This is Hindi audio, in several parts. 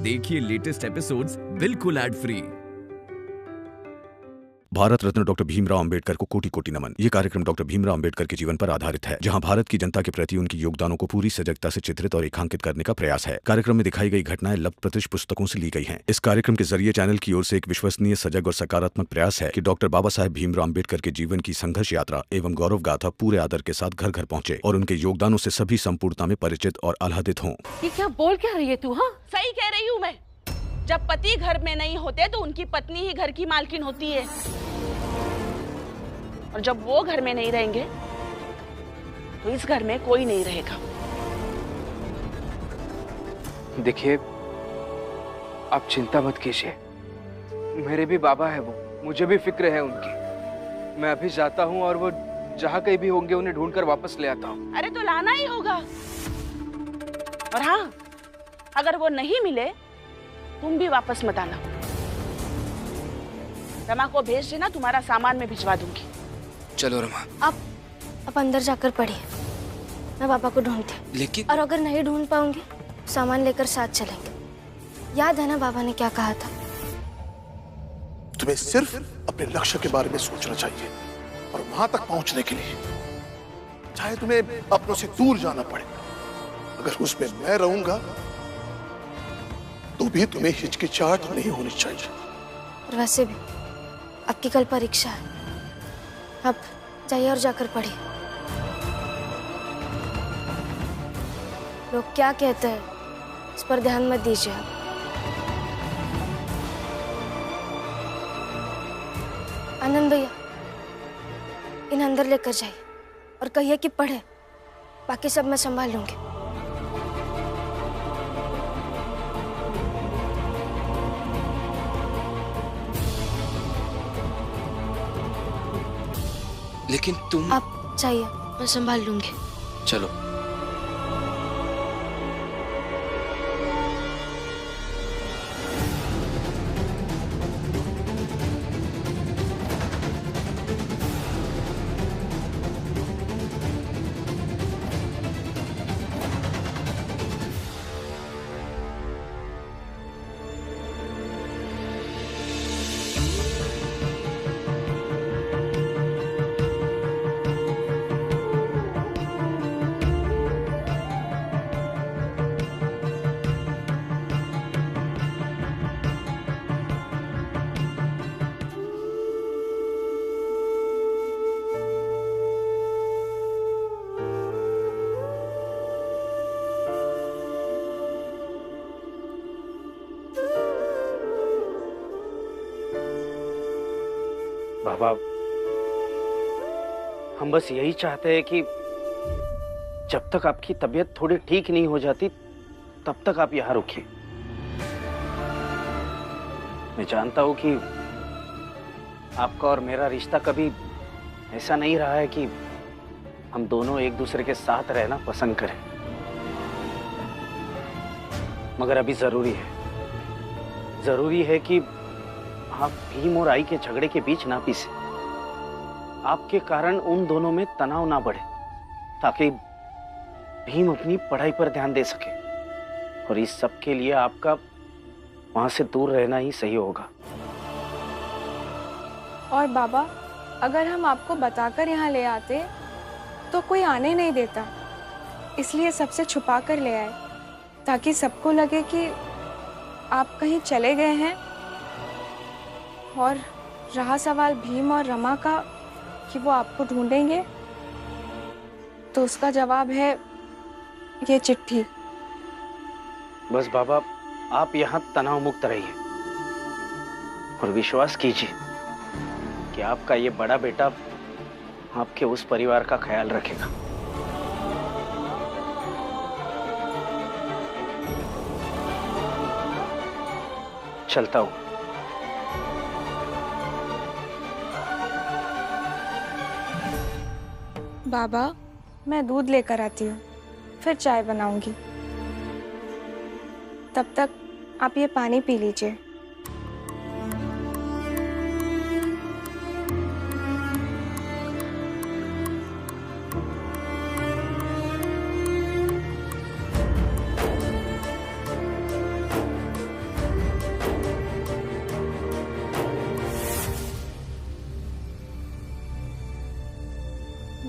देखिए लेटेस्ट एपिसोड्स बिल्कुल ad free. Bharat Ratna doctor Bhimrao Ambedkar को कोटि कोटि नमन। ये कार्यक्रम डॉक्टर भीमराव अंबेडकर के जीवन पर आधारित है, जहां भारत की जनता के प्रति उनके योगदानों को पूरी सजगता से चित्रित और रेखांकित करने का प्रयास है। कार्यक्रम में दिखाई गई घटनाएं लब्ध-प्रतिष्ठ पुस्तकों से ली गई हैं। इस कार्यक्रम के जरिए चैनल की ओर से एक विश्वसनीय, सजग और सकारात्मक प्रयास है कि डॉक्टर बाबा साहेब भीमराव अंबेडकर के जीवन की संघर्ष यात्रा एवं गौरव गाथा पूरे आदर के साथ घर घर पहुंचे और उनके योगदानों से सभी संपूर्णता में परिचित और आह्लादित हों। ये क्या बोल क्या रही है तू? हाँ, सही कह रही हूँ मैं। जब पति घर में नहीं होते तो उनकी पत्नी ही घर की मालकिन होती है, और जब वो घर में नहीं रहेंगे तो इस घर में कोई नहीं रहेगा। देखिए, आप चिंता मत कीजिए, मेरे भी बाबा है वो, मुझे भी फिक्र है उनकी। मैं अभी जाता हूँ और वो जहाँ कहीं भी होंगे उन्हें ढूंढकर वापस ले आता हूँ। अरे तो लाना ही होगा। और हाँ, अगर वो नहीं मिले तुम भी वापस मत आना। रमा को भेज देना, तुम्हारा सामान मैं भिजवा दूंगी। चलो रमा। आप अंदर जाकर पढ़िए, मैं पापा को ढूंढती। लेकिन और अगर नहीं ढूंढ पाऊंगी सामान लेकर साथ चलेंगे। याद है ना बाबा ने क्या कहा था? तुम्हें सिर्फ अपने लक्ष्य के बारे में सोचना चाहिए और वहां तक पहुंचने के लिए चाहे तुम्हें अपनों से दूर जाना पड़े, अगर उसमें मैं रहूंगा तो भी तुम्हें हिचकिचाहट नहीं होनी चाहिए। और वैसे भी आपकी कल परीक्षा है, अब जाइए और जाकर पढ़िए। लोग क्या कहते हैं इस पर ध्यान मत दीजिए आप। आनंद भैया, इन्हें अंदर लेकर जाइए और कहिए कि पढ़े, बाकी सब मैं संभाल लूंगी। लेकिन तुम आप जाइए, मैं संभाल लूंगी। चलो। बाबा, हम बस यही चाहते हैं कि जब तक आपकी तबीयत थोड़ी ठीक नहीं हो जाती तब तक आप यहाँ रुकिए। मैं जानता हूँ कि आपका और मेरा रिश्ता कभी ऐसा नहीं रहा है कि हम दोनों एक दूसरे के साथ रहना पसंद करें, मगर अभी जरूरी है कि आप भीम और आई के झगड़े के बीच ना पिसे। आपके कारण उन दोनों में तनाव ना बढ़े, ताकि भीम अपनी पढ़ाई पर ध्यान दे सके, और इस सब के लिए आपका वहां से दूर रहना ही सही होगा। और बाबा, अगर हम आपको बताकर यहाँ ले आते तो कोई आने नहीं देता, इसलिए सबसे छुपा कर ले आए, ताकि सबको लगे कि आप कहीं चले गए हैं। और रहा सवाल भीम और रमा का कि वो आपको ढूंढेंगे, तो उसका जवाब है ये चिट्ठी। बस बाबा, आप यहाँ तनाव मुक्त रहिए और विश्वास कीजिए कि आपका ये बड़ा बेटा आपके उस परिवार का ख्याल रखेगा। चलता हूँ। बाबा, मैं दूध लेकर आती हूँ, फिर चाय बनाऊंगी। तब तक आप ये पानी पी लीजिए।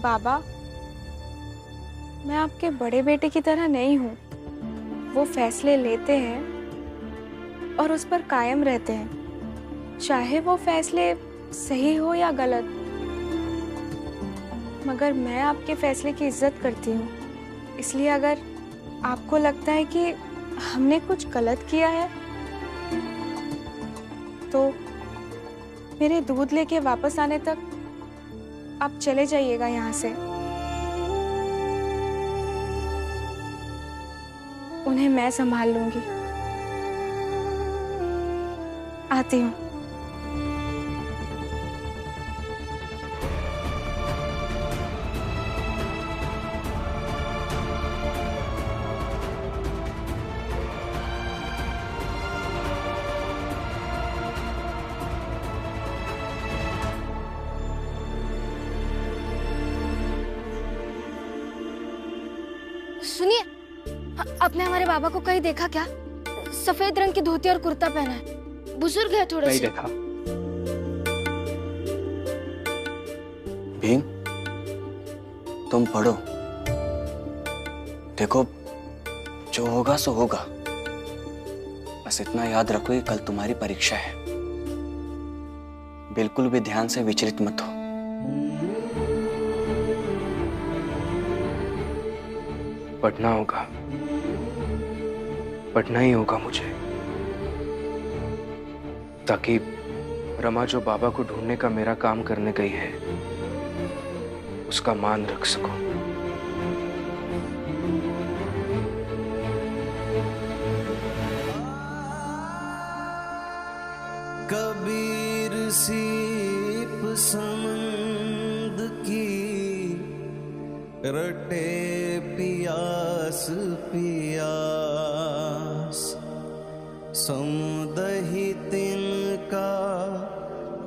बाबा, मैं आपके बड़े बेटे की तरह नहीं हूँ। वो फैसले लेते हैं और उस पर कायम रहते हैं, चाहे वो फैसले सही हो या गलत। मगर मैं आपके फैसले की इज्जत करती हूँ, इसलिए अगर आपको लगता है कि हमने कुछ गलत किया है तो मेरे दूध लेके वापस आने तक आप चले जाइएगा यहाँ से। उन्हें मैं संभाल लूंगी। आती हूँ। सुनिए, आपने हमारे बाबा को कहीं देखा क्या? सफेद रंग की धोती और कुर्ता पहना है, बुजुर्ग है थोड़े से। नहीं देखा। भीम, तुम पढ़ो, देखो जो होगा सो होगा। बस इतना याद रखो कि कल तुम्हारी परीक्षा है। बिल्कुल भी ध्यान से विचलित मत हो। पढ़ना होगा, पढ़ना ही होगा मुझे, ताकि रमा जो बाबा को ढूंढने का मेरा काम करने गई है उसका मान रख सकूं। कबीर सीप समंद की रटे पियास पियास, समुदहि तिनका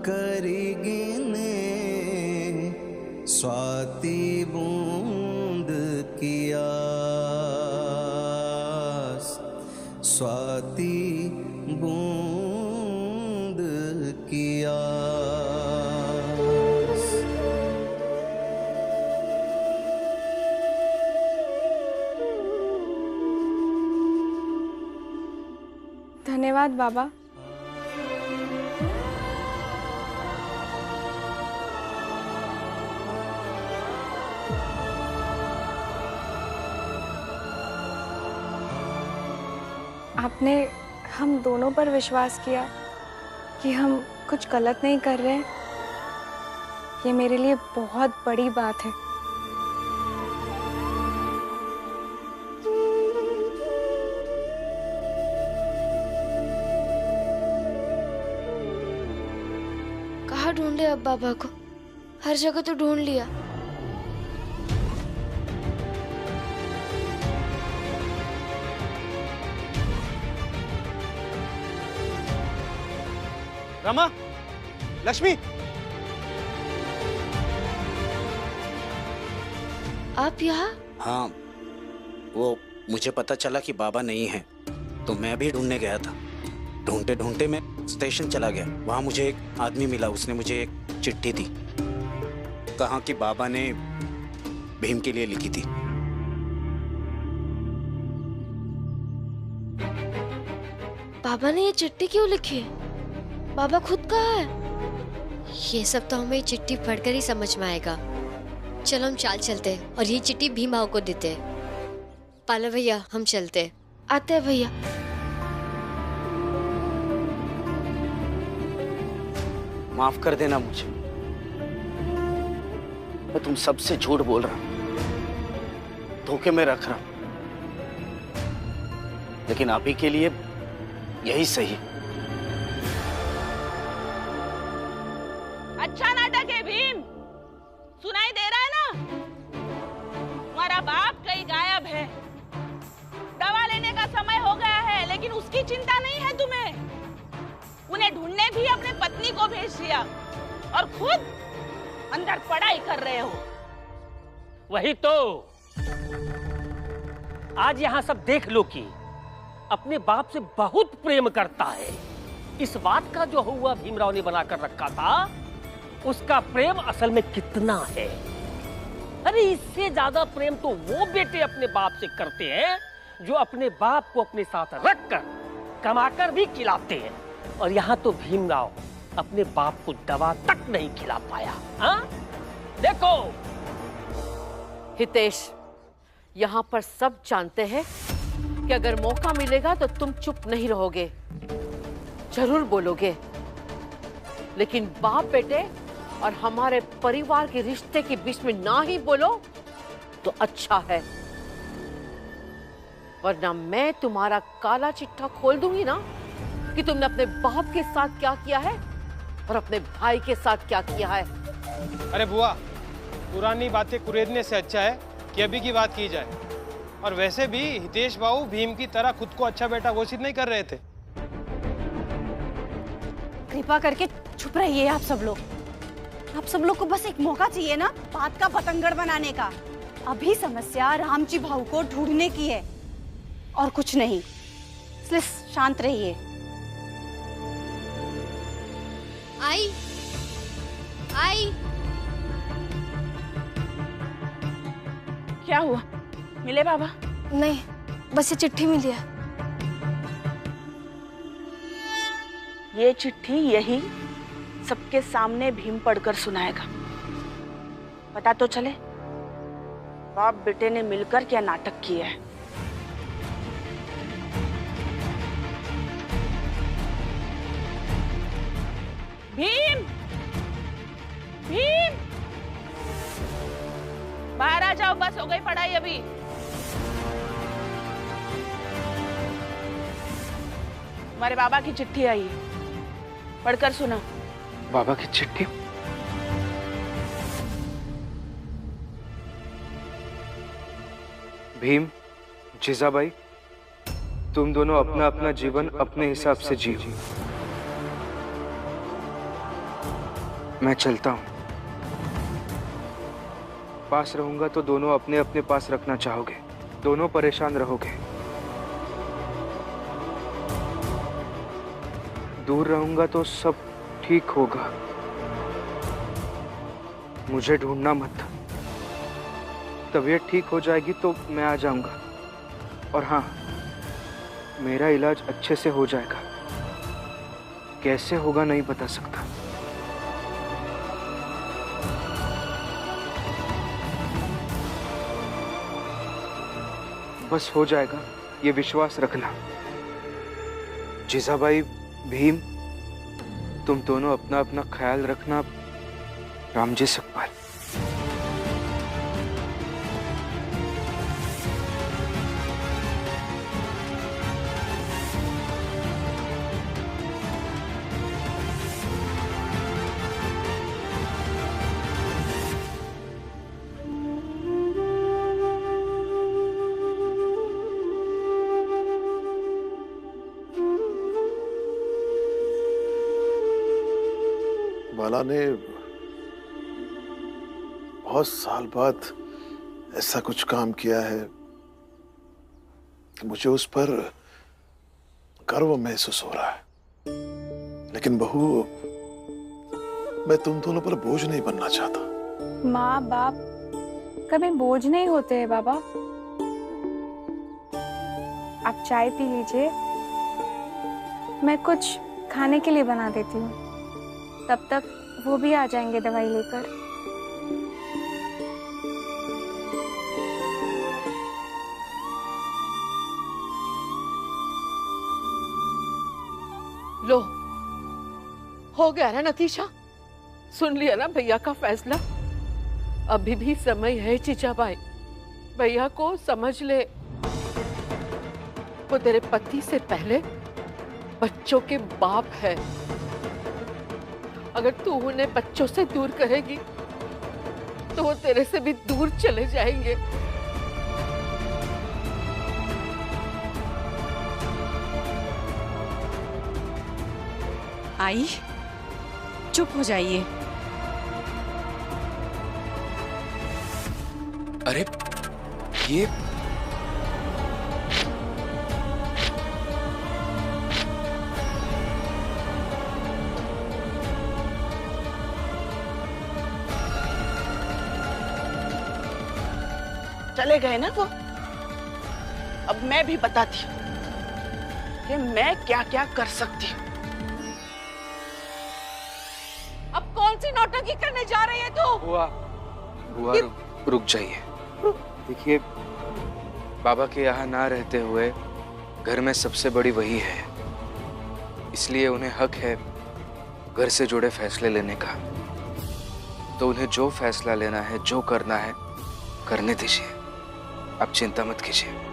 करी गिने, स्वाति बूंद की आस, स्वाति बूंद की आस। धन्यवाद बाबा। आपने हम दोनों पर विश्वास किया कि हम कुछ गलत नहीं कर रहे हैं। ये मेरे लिए बहुत बड़ी बात है। कहाँ ढूंढे अब बाबा को? हर जगह तो ढूंढ लिया। रमा, लक्ष्मी, आप यहाँ? हाँ, वो मुझे पता चला कि बाबा नहीं है, तो मैं भी ढूंढने गया था। ढूंढते ढूंढते मैं स्टेशन चला गया। वहां मुझे एक आदमी मिला, उसने मुझे एक चिट्ठी दी, कहा कि बाबा ने भीम के लिए लिखी थी। बाबा ने ये चिट्ठी क्यों लिखी है? बाबा खुद कहाँ है? ये सब तो हमें चिट्ठी पढ़कर ही समझ में आएगा। चलो हम चाल चलते हैं और ये चिट्ठी भीम को देते हैं। पाला भैया, हम चलते हैं। आते हैं भैया। माफ कर देना मुझे, मैं तुम सबसे झूठ बोल रहा हूं, धोखे में रख रहा हूं, लेकिन अभी के लिए यही सही है। अच्छा नाटक है भीम, सुनाई दे रहा है ना? तुम्हारा बाप कहीं गायब है, दवा लेने का समय हो गया है, लेकिन उसकी चिंता नहीं है तुम्हें। उन्हें ढूंढने भी अपने पत्नी को भेज दिया और खुद अंदर पढ़ाई कर रहे हो। वही तो आज यहाँ सब देख लो कि अपने बाप से बहुत प्रेम करता है। इस बात का जो हुआ भीमराव ने बनाकर रखा था, उसका प्रेम असल में कितना है अरे इससे ज्यादा प्रेम तो वो बेटे अपने बाप से करते हैं जो अपने बाप को अपने साथ रखकर कमाकर भी खिलाते हैं। और यहाँ तो भीमराव अपने बाप को दवा तक नहीं खिला पाया। हाँ देखो हितेश, यहाँ पर सब जानते हैं कि अगर मौका मिलेगा तो तुम चुप नहीं रहोगे, जरूर बोलोगे। लेकिन बाप बेटे और हमारे परिवार के रिश्ते के बीच में ना ही बोलो तो अच्छा है, वरना मैं तुम्हारा काला चिट्ठा खोल दूंगी ना कि तुमने अपने बाप के साथ क्या किया है और अपने भाई के साथ क्या किया है। अरे बुआ, पुरानी बातें कुरेदने से अच्छा है कि अभी की बात की जाए। और वैसे भी हितेश बाबू भीम की तरह खुद को अच्छा बेटा घोषित नहीं कर रहे थे। कृपा करके चुप रहिए आप सब लोग। आप सब लोग को बस एक मौका चाहिए ना बात का बतंगड़ बनाने का। अभी समस्या रामजी भाऊ को ढूंढने की है और कुछ नहीं, इसलिए शांत रहिए। आई आई क्या हुआ? मिले बाबा? नहीं, बस ये चिट्ठी मिली है। ये चिट्ठी यही सबके सामने भीम पढ़कर सुनाएगा। पता तो चले बाप बेटे ने मिलकर क्या नाटक किया है। भीम, भीम, बाहर आ जाओ, बस हो गई पढ़ाई अभी। हमारे बाबा की चिट्ठी आई है, पढ़कर सुना। बाबा की चिट्ठी? भीम, जीजाबाई, तुम दोनों अपना अपना जीवन अपने हिसाब से जियो। मैं चलता हूं। पास रहूंगा तो दोनों अपने अपने पास रखना चाहोगे, दोनों परेशान रहोगे। दूर रहूंगा तो सब ठीक होगा। मुझे ढूंढना मत। तबीयत ठीक हो जाएगी तो मैं आ जाऊंगा। और हाँ, मेरा इलाज अच्छे से हो जाएगा। कैसे होगा नहीं बता सकता। बस हो जाएगा, ये विश्वास रखना। जीजाबाई, भीम, तुम दोनों अपना अपना ख्याल रखना। रामजी सकपाल। बाला ने बहुत साल बाद ऐसा कुछ काम किया है कि मुझे उस पर गर्व महसूस हो रहा है। लेकिन बहू, मैं तुम दोनों पर बोझ नहीं बनना चाहता। माँ बाप कभी बोझ नहीं होते हैं बाबा। आप चाय पी लीजिए, मैं कुछ खाने के लिए बना देती हूँ। तब तक वो भी आ जाएंगे दवाई लेकर। लो, हो गया ना नतीजा? सुन लिया ना भैया का फैसला? अभी भी समय है जीजाबाई, भैया को समझ ले। वो तेरे पति से पहले बच्चों के बाप है। अगर तू उन्हें बच्चों से दूर करेगी तो वो तेरे से भी दूर चले जाएंगे। आई, चुप हो जाइए। अरे ये चले गए ना वो, अब मैं भी बताती हूँ कि मैं क्या क्या कर सकती हूँ। अब कौन सी नौटंकी करने जा रही है तू? बुआ रुक जाइए। देखिए, बाबा के यहाँ ना रहते हुए घर में सबसे बड़ी वही है, इसलिए उन्हें हक है घर से जुड़े फैसले लेने का। तो उन्हें जो फैसला लेना है, जो करना है, करने दीजिए। आप चिंता मत कीजिए।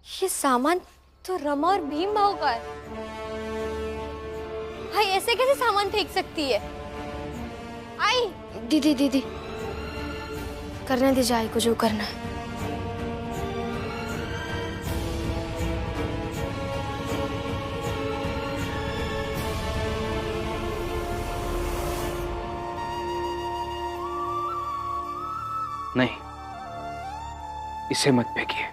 ये सामान तो रमा और भीम भाव का है। भाई ऐसे कैसे सामान फेंक सकती है? आई दीदी दीदी, करने दीजिए आई को जो करना है। नहीं, इसे मत फेंकिए।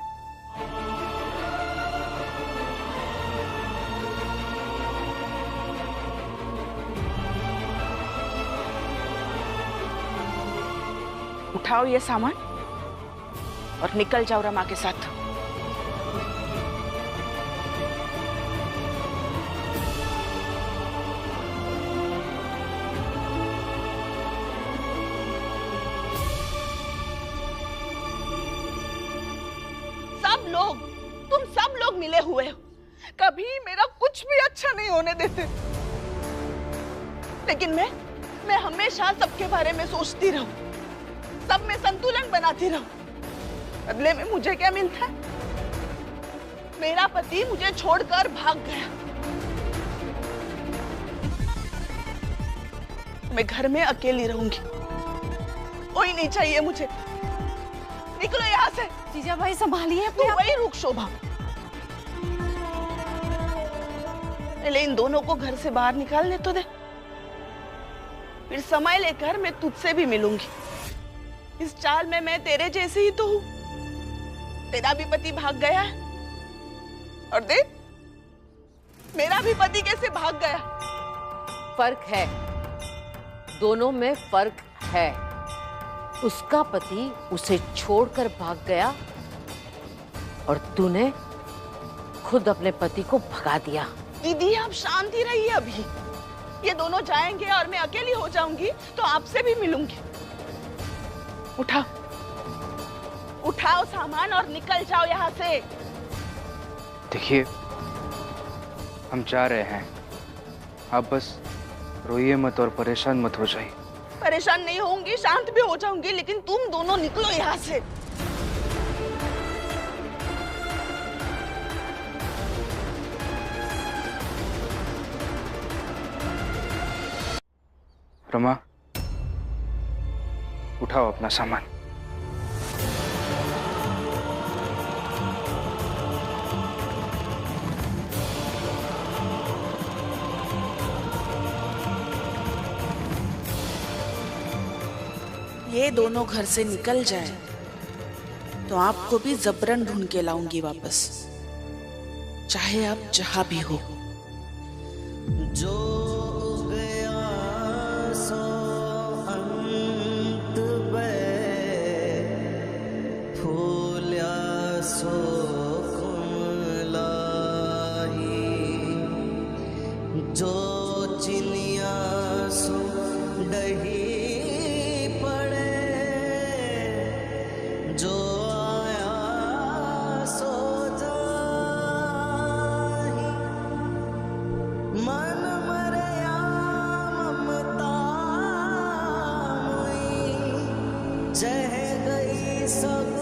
उठाओ ये सामान और निकल जाओ रमा के साथ। तुम सब लोग मिले हुए हो, कभी मेरा कुछ भी अच्छा नहीं होने देते। लेकिन मैं हमेशा सबके बारे में सोचती रहूं, सब में संतुलन बनाती रहूं। बदले में मुझे क्या मिलता है? मेरा पति मुझे छोड़कर भाग गया। मैं घर में अकेली रहूंगी, कोई नहीं चाहिए मुझे। निकलो यहाँ से। जीजा भाई संभालिए। तू वही रुक शोभा। पहले इन दोनों को घर से बाहर निकालने तो दे, फिर समय लेकर मैं तुझसे भी मिलूंगी। इस चाल में मैं तेरे जैसे ही तो हूँ। तेरा भी पति भाग गया है और देख मेरा भी पति कैसे भाग गया। फर्क है, दोनों में फर्क है। उसका पति उसे छोड़कर भाग गया और तूने खुद अपने पति को भगा दिया। दीदी आप शांति रहिए। अभी ये दोनों जाएंगे और मैं अकेली हो जाऊंगी तो आपसे भी मिलूंगी। उठाओ उठाओ सामान और निकल जाओ यहाँ से। देखिए हम जा रहे हैं, आप बस रोइए मत और परेशान मत हो जाइए। परेशान नहीं होंगी, शांत भी हो जाऊंगी, लेकिन तुम दोनों निकलो यहाँ से। रमा उठाओ अपना सामान। ये दोनों घर से निकल जाए तो आपको भी जबरन ढूंढ के लाऊंगी वापस, चाहे आप जहां भी हो। जो गया सो अंत फूल्या सो कुमलाई, जो चिनिया सो डही जह गई सब